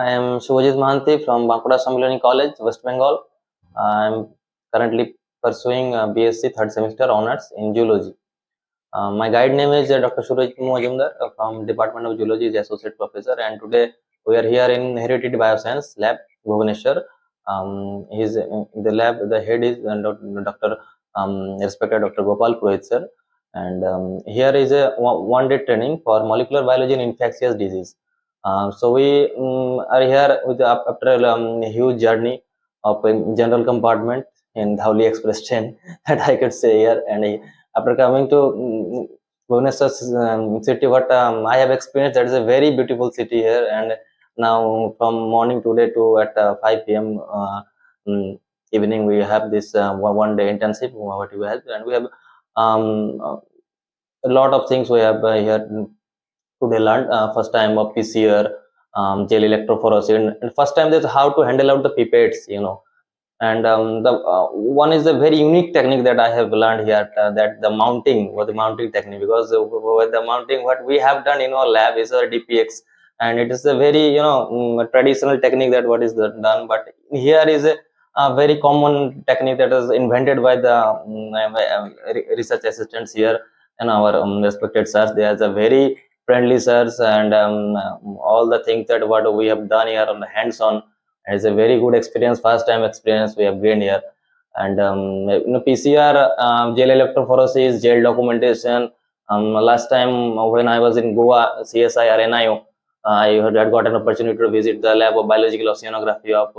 I am Subhajit Mahanty from Bankura College, West Bengal. I am currently pursuing BSc third semester honors in zoology. My guide name is Dr. Suraj Majumdar from Department of Zoology, is Associate Professor, and today we are here in Heredity Biosciences Lab, Bhubaneswar. He's in the lab. The head is Dr. Respected Dr. Gopal Purohit sir, and here is a one-day training for molecular biology and infectious disease. So we are here with after a huge journey of a general compartment in Dhawli Express train that I could say here, and after coming to Bhubaneswar city, what I have experienced, that is a very beautiful city here. And now from morning today to at 5 p.m. Evening, we have this one day intensive what we have, and we have a lot of things we have here today learned. First time of PCR, gel electrophoresis, and first time that's how to handle out the pipettes, and the one is a very unique technique that I have learned here, that the mounting or the mounting technique, because with the mounting what we have done in our lab is a DPX, and it is a very traditional technique that what is done, but here is a very common technique that is invented by the research assistants here and our respected sirs. They are a very friendly sirs, and all the things that what we have done here on the hands-on, it's a very good experience, first time experience we have gained here. And PCR, gel electrophoresis, gel documentation. Last time when I was in Goa, CSI RNIO, I had got an opportunity to visit the lab of biological oceanography of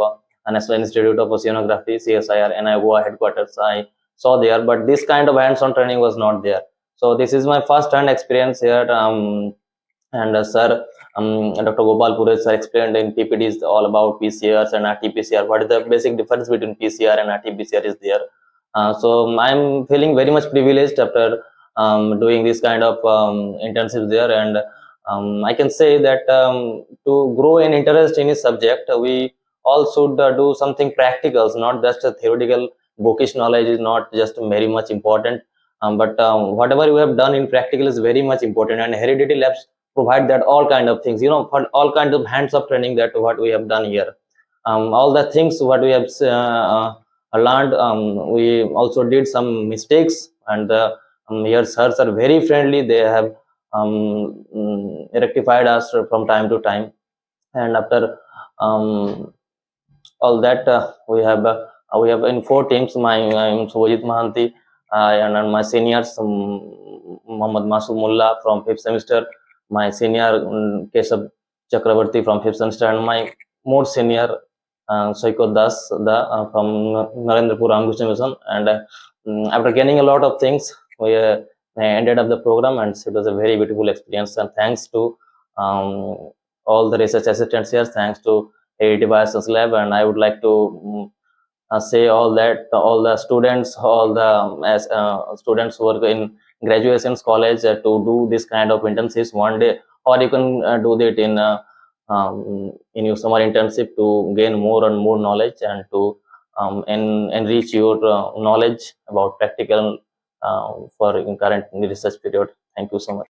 National Institute of Oceanography, CSIR NIO Goa headquarters. I saw there, but this kind of hands-on training was not there. So this is my first-hand experience here. And sir, Dr. Gopal Purohit sir explained in PPDs all about PCRs and RT-PCR. What is the basic difference between PCR and RT-PCR is there. So I'm feeling very much privileged after doing this kind of internships there, and I can say that to grow an interest in a subject, we all should do something practical, not just a theoretical. Bookish knowledge is not just very much important, but whatever you have done in practical is very much important, and Heredity Labs provide that all kind of things, for all kinds of hands-on training that what we have done here. All the things what we have learned, we also did some mistakes, and here sirs are very friendly. They have rectified us from time to time, and after all that we have in 4 teams. I'm Subhajit Mahanty, and my seniors, Muhammad Masum Mullah from 5th semester, my senior Kesab Chakravarti from 5th semester, and my more senior Saiko Das from Narendrapur Ramakrishna Mission. And after gaining a lot of things, we ended up the program, and it was a very beautiful experience. And thanks to all the research assistants here, thanks to Heredity Biosciences Lab, and I would like to say all that all the students, all the students who work in graduations college to do this kind of internships one day, or you can do that in your summer internship to gain more and more knowledge, and to enrich your knowledge about practical for current research period. Thank you so much.